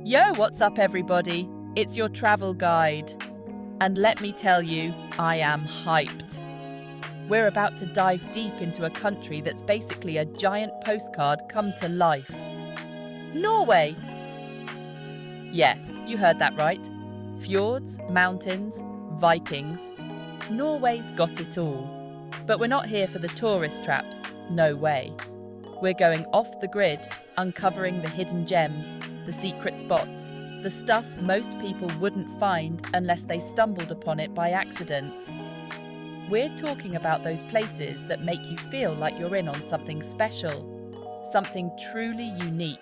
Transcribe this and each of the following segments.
Yo, what's up everybody? It's your travel guide. And let me tell you, I am hyped. We're about to dive deep into a country that's basically a giant postcard come to life. Norway! Yeah, you heard that right. Fjords, mountains, Vikings. Norway's got it all. But we're not here for the tourist traps, no way. We're going off the grid, uncovering the hidden gems, the secret spots, the stuff most people wouldn't find unless they stumbled upon it by accident. We're talking about those places that make you feel like you're in on something special, something truly unique.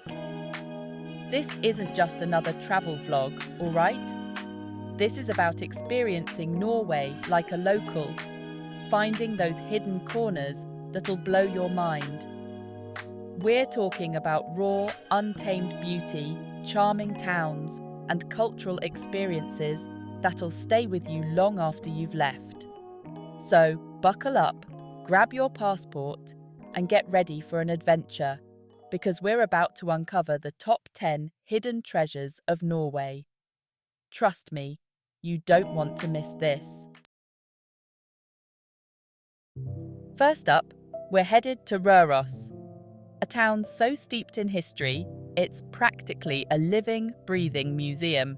This isn't just another travel vlog, all right? This is about experiencing Norway like a local, finding those hidden corners that'll blow your mind. We're talking about raw, untamed beauty, charming towns, and cultural experiences that'll stay with you long after you've left. So, buckle up, grab your passport, and get ready for an adventure, because we're about to uncover the top 10 hidden treasures of Norway. Trust me, you don't want to miss this. First up, we're headed to Røros, a town so steeped in history, it's practically a living, breathing museum.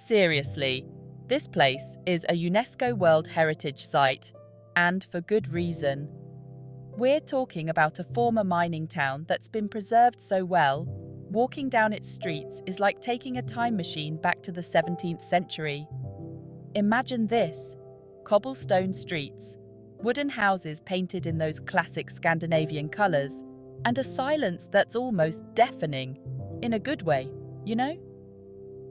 Seriously, this place is a UNESCO World Heritage Site, and for good reason. We're talking about a former mining town that's been preserved so well, walking down its streets is like taking a time machine back to the 17th century. Imagine this: cobblestone streets, wooden houses painted in those classic Scandinavian colours, and a silence that's almost deafening, in a good way, you know?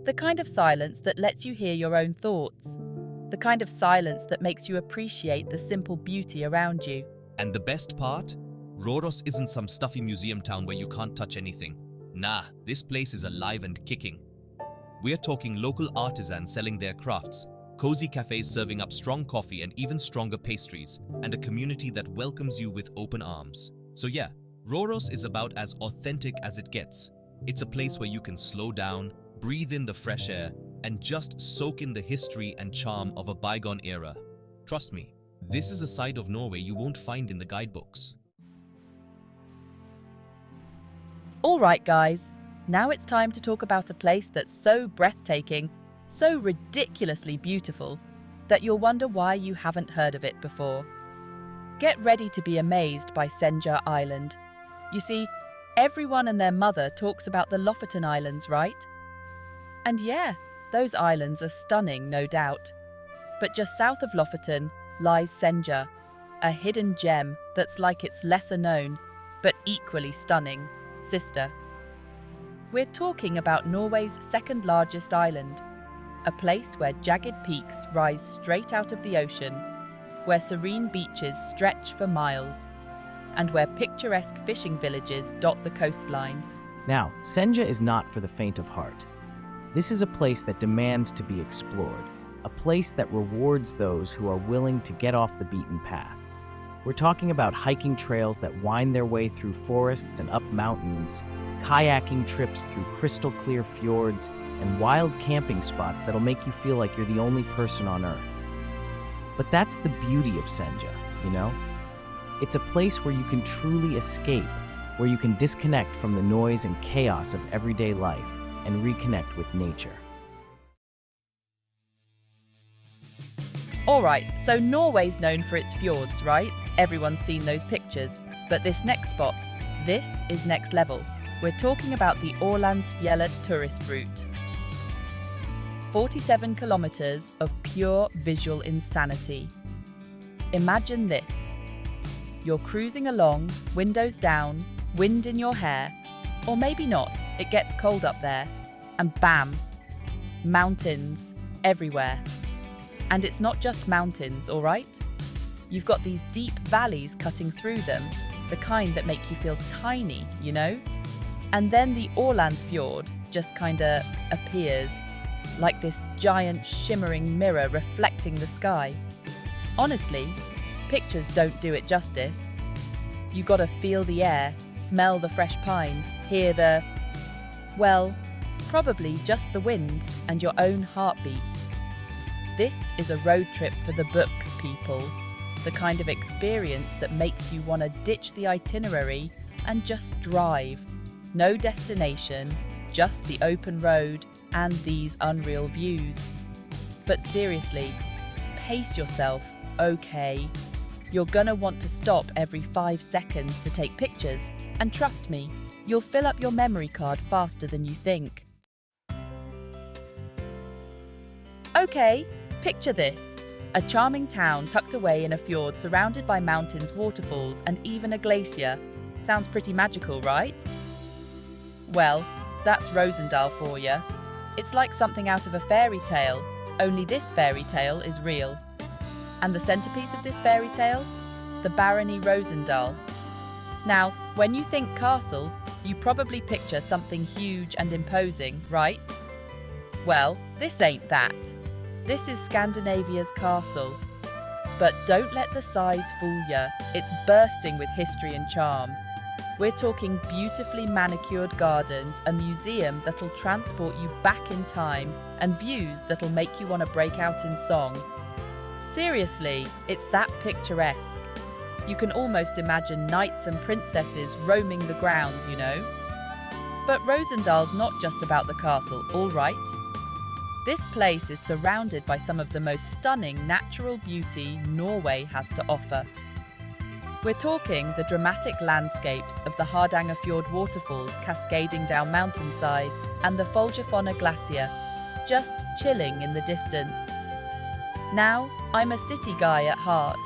The kind of silence that lets you hear your own thoughts. The kind of silence that makes you appreciate the simple beauty around you. And the best part? Røros isn't some stuffy museum town where you can't touch anything. Nah, this place is alive and kicking. We're talking local artisans selling their crafts, cozy cafes serving up strong coffee and even stronger pastries, and a community that welcomes you with open arms. So yeah, Røros is about as authentic as it gets. It's a place where you can slow down, breathe in the fresh air, and just soak in the history and charm of a bygone era. Trust me, this is a side of Norway you won't find in the guidebooks. All right, guys, now it's time to talk about a place that's so breathtaking, so ridiculously beautiful, that you'll wonder why you haven't heard of it before. Get ready to be amazed by Senja Island. You see, everyone and their mother talks about the Lofoten Islands, right? And yeah, those islands are stunning, no doubt. But just south of Lofoten lies Senja, a hidden gem that's like its lesser known, but equally stunning, sister. We're talking about Norway's second largest island, a place where jagged peaks rise straight out of the ocean, where serene beaches stretch for miles, and where picturesque fishing villages dot the coastline. Now, Senja is not for the faint of heart. This is a place that demands to be explored, a place that rewards those who are willing to get off the beaten path. We're talking about hiking trails that wind their way through forests and up mountains, kayaking trips through crystal clear fjords, and wild camping spots that'll make you feel like you're the only person on Earth. But that's the beauty of Senja, you know? It's a place where you can truly escape, where you can disconnect from the noise and chaos of everyday life and reconnect with nature. All right, so Norway's known for its fjords, right? Everyone's seen those pictures. But this next spot, this is next level. We're talking about the Ålandsfjellet tourist route. 47 kilometers of pure visual insanity. Imagine this. You're cruising along, windows down, wind in your hair, or maybe not, it gets cold up there, and bam, mountains everywhere. And it's not just mountains, all right? You've got these deep valleys cutting through them, the kind that make you feel tiny, you know? And then the Ålandsfjord just kinda appears, like this giant shimmering mirror reflecting the sky. Honestly, pictures don't do it justice. You gotta feel the air, smell the fresh pine, hear the, well, Probably just the wind and your own heartbeat. This is a road trip for the books, people. The kind of experience that makes you want to ditch the itinerary and just drive. No destination, just the open road and these unreal views. But seriously, pace yourself, okay? You're gonna want to stop every 5 seconds to take pictures, and trust me, you'll fill up your memory card faster than you think. Okay, picture this. A charming town tucked away in a fjord surrounded by mountains, waterfalls, and even a glacier. Sounds pretty magical, right? Well, that's Rosendal for you. It's like something out of a fairy tale, only this fairy tale is real. And the centerpiece of this fairy tale? The Barony Rosendal. Now, when you think castle, you probably picture something huge and imposing, right? Well, this ain't that. This is Scandinavia's castle. But don't let the size fool ya, it's bursting with history and charm. We're talking beautifully manicured gardens, a museum that'll transport you back in time, and views that'll make you want to break out in song. Seriously, it's that picturesque. You can almost imagine knights and princesses roaming the grounds, you know. But Rosendal's not just about the castle, all right? This place is surrounded by some of the most stunning natural beauty Norway has to offer. We're talking the dramatic landscapes of the Hardangerfjord waterfalls cascading down mountainsides and the Folgefonna glacier, just chilling in the distance. Now, I'm a city guy at heart,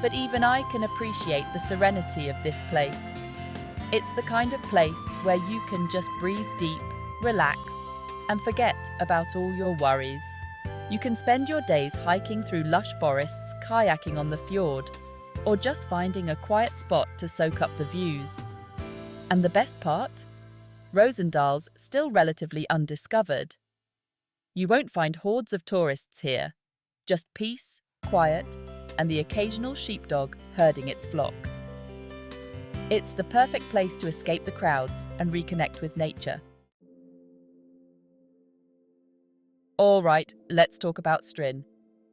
but even I can appreciate the serenity of this place. It's the kind of place where you can just breathe deep, relax, and forget about all your worries. You can spend your days hiking through lush forests, kayaking on the fjord, or just finding a quiet spot to soak up the views. And the best part? Rosendal's still relatively undiscovered. You won't find hordes of tourists here, just peace, quiet, and the occasional sheepdog herding its flock. It's the perfect place to escape the crowds and reconnect with nature. All right, let's talk about Strin.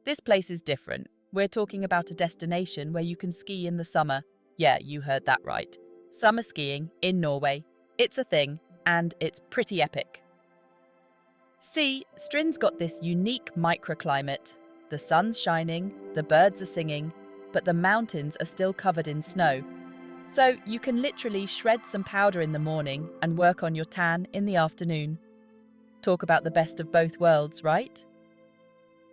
This place is different. We're talking about a destination where you can ski in the summer. Yeah, you heard that right. Summer skiing in Norway. It's a thing, and it's pretty epic. See, Strin's got this unique microclimate. The sun's shining, the birds are singing, but the mountains are still covered in snow. So you can literally shred some powder in the morning and work on your tan in the afternoon. Talk about the best of both worlds, right?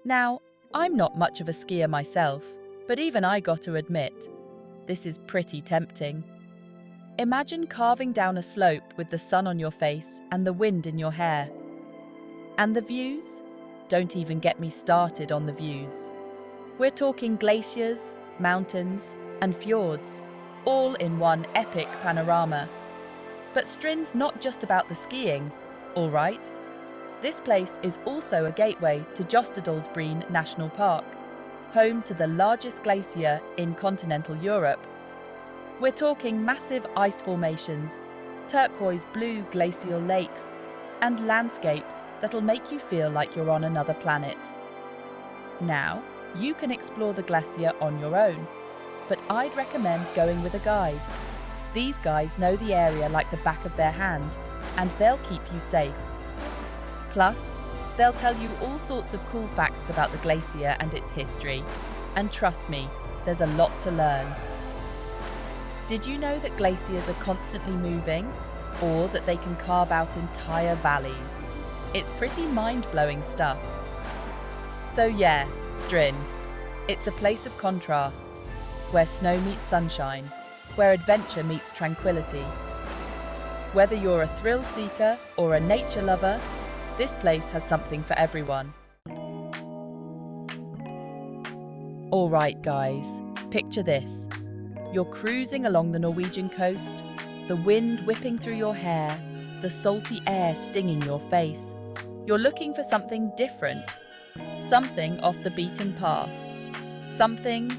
Now, I'm not much of a skier myself, but even I got to admit, this is pretty tempting. Imagine carving down a slope with the sun on your face and the wind in your hair. And the views? Don't even get me started on the views. We're talking glaciers, mountains, and fjords, all in one epic panorama. But Strin's not just about the skiing, all right? This place is also a gateway to Jostedalsbreen National Park, home to the largest glacier in continental Europe. We're talking massive ice formations, turquoise blue glacial lakes, and landscapes that'll make you feel like you're on another planet. Now, you can explore the glacier on your own, but I'd recommend going with a guide. These guys know the area like the back of their hand, and they'll keep you safe. Plus, they'll tell you all sorts of cool facts about the glacier and its history. And trust me, there's a lot to learn. Did you know that glaciers are constantly moving, or that they can carve out entire valleys? It's pretty mind-blowing stuff. So yeah, Strin. It's a place of contrasts, where snow meets sunshine, where adventure meets tranquility. Whether you're a thrill seeker or a nature lover, this place has something for everyone. All right, guys, picture this. You're cruising along the Norwegian coast, the wind whipping through your hair, the salty air stinging your face. You're looking for something different, something off the beaten path, something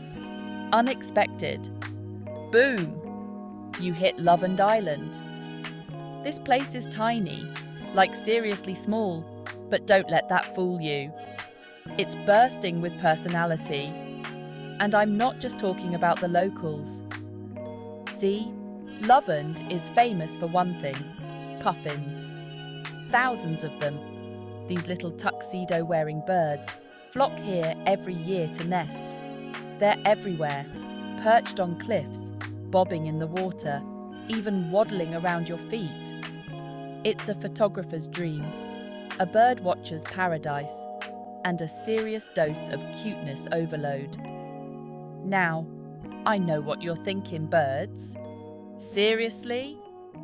unexpected. Boom! You hit Loveland Island. This place is tiny, like seriously small, but don't let that fool you. It's bursting with personality. And I'm not just talking about the locals. See, Lovend is famous for one thing: puffins. Thousands of them, these little tuxedo-wearing birds, flock here every year to nest. They're everywhere, perched on cliffs, bobbing in the water, even waddling around your feet. It's a photographer's dream, a bird watcher's paradise, and a serious dose of cuteness overload. Now, I know what you're thinking, birds. Seriously?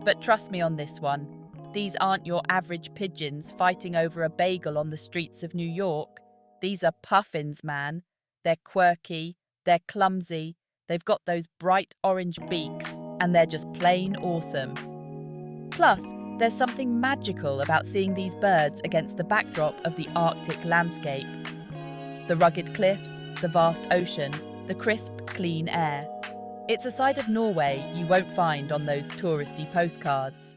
But trust me on this one. These aren't your average pigeons fighting over a bagel on the streets of New York. These are puffins, man. They're quirky, they're clumsy, they've got those bright orange beaks, and they're just plain awesome. Plus, there's something magical about seeing these birds against the backdrop of the Arctic landscape. The rugged cliffs, the vast ocean, the crisp, clean air. It's a side of Norway you won't find on those touristy postcards.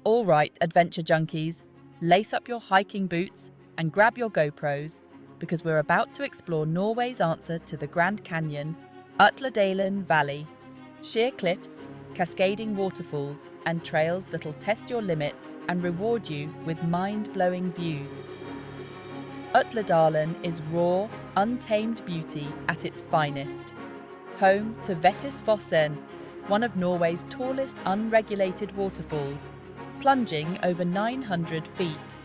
All right, adventure junkies, lace up your hiking boots and grab your GoPros, because we're about to explore Norway's answer to the Grand Canyon, Utladalen Valley. Sheer cliffs, cascading waterfalls, and trails that'll test your limits and reward you with mind-blowing views. Utladalen is raw, untamed beauty at its finest. Home to Vettisfossen, one of Norway's tallest unregulated waterfalls, plunging over 900 feet.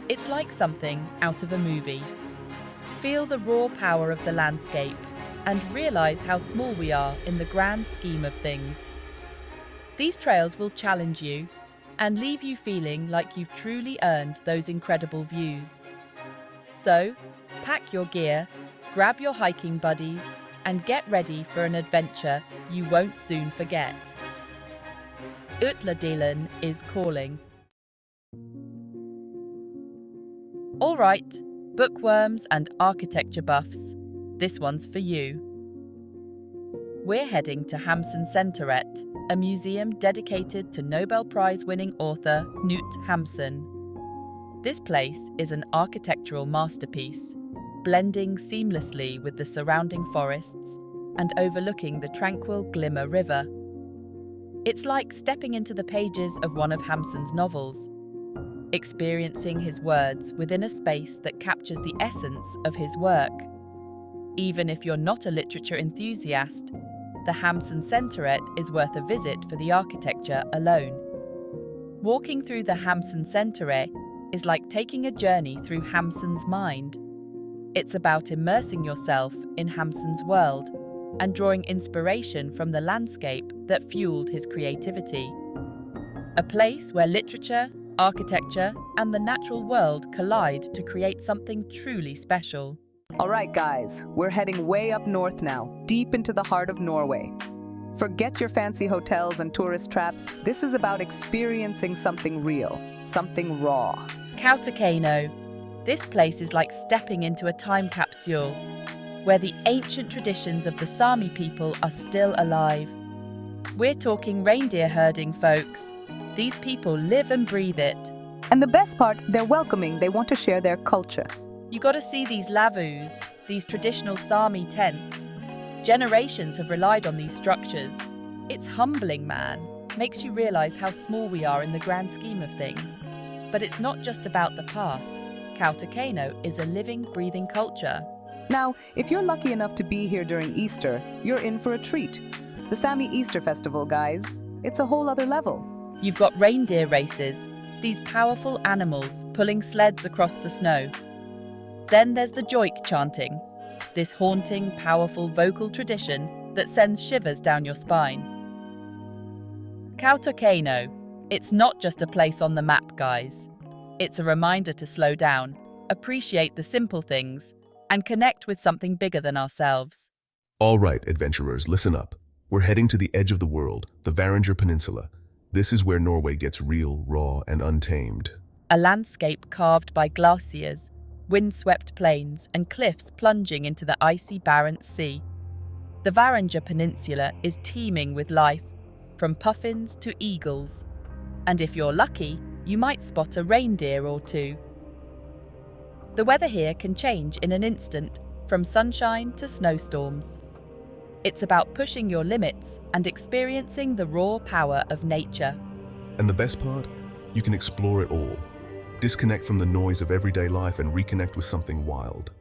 It's like something out of a movie. Feel the raw power of the landscape and realize how small we are in the grand scheme of things. These trails will challenge you and leave you feeling like you've truly earned those incredible views. So, pack your gear, grab your hiking buddies, and get ready for an adventure you won't soon forget. Utladalen is calling. All right, bookworms and architecture buffs, this one's for you. We're heading to Hamsunsenteret, a museum dedicated to Nobel Prize-winning author Knut Hamsun. This place is an architectural masterpiece, blending seamlessly with the surrounding forests and overlooking the tranquil Glimmer River. It's like stepping into the pages of one of Hamsun's novels, experiencing his words within a space that captures the essence of his work. Even if you're not a literature enthusiast, the Hamsunsenteret is worth a visit for the architecture alone. Walking through the Hamsunsenteret is like taking a journey through Hamsun's mind. It's about immersing yourself in Hamsun's world and drawing inspiration from the landscape that fueled his creativity. A place where literature, architecture, and the natural world collide to create something truly special. All right, guys, we're heading way up north now, deep into the heart of Norway. Forget your fancy hotels and tourist traps. This is about experiencing something real, something raw. Kautokeino. This place is like stepping into a time capsule, where the ancient traditions of the Sami people are still alive. We're talking reindeer herding, folks. These people live and breathe it. And the best part, they're welcoming. They want to share their culture. You gotta see these lavus, these traditional Sami tents. Generations have relied on these structures. It's humbling, man. Makes you realize how small we are in the grand scheme of things. But it's not just about the past. Kautokeino is a living, breathing culture. Now, if you're lucky enough to be here during Easter, you're in for a treat. The Sami Easter Festival, guys. It's a whole other level. You've got reindeer races, these powerful animals pulling sleds across the snow. Then there's the joik chanting, this haunting, powerful vocal tradition that sends shivers down your spine. Kautokeino, it's not just a place on the map, guys. It's a reminder to slow down, appreciate the simple things, and connect with something bigger than ourselves. All right, adventurers, listen up. We're heading to the edge of the world, the Varanger Peninsula. This is where Norway gets real, raw, and untamed. A landscape carved by glaciers, wind-swept plains, and cliffs plunging into the icy Barents Sea. The Varanger Peninsula is teeming with life, from puffins to eagles. And if you're lucky, you might spot a reindeer or two. The weather here can change in an instant, from sunshine to snowstorms. It's about pushing your limits and experiencing the raw power of nature. And the best part? You can explore it all. Disconnect from the noise of everyday life and reconnect with something wild.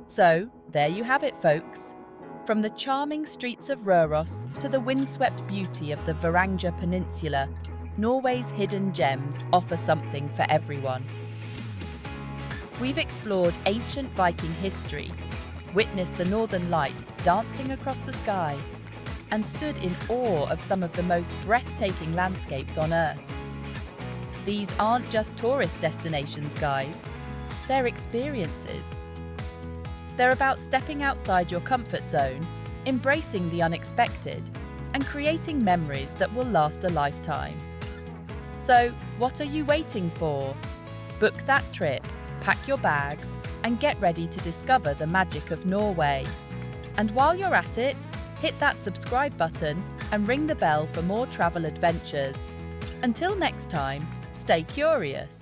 So, there you have it, folks. From the charming streets of Røros to the windswept beauty of the Varanger Peninsula, Norway's hidden gems offer something for everyone. We've explored ancient Viking history, witnessed the northern lights dancing across the sky, and stood in awe of some of the most breathtaking landscapes on Earth. These aren't just tourist destinations, guys. They're experiences. They're about stepping outside your comfort zone, embracing the unexpected, and creating memories that will last a lifetime. So, what are you waiting for? Book that trip, pack your bags, and get ready to discover the magic of Norway. And while you're at it, hit that subscribe button and ring the bell for more travel adventures. Until next time, stay curious.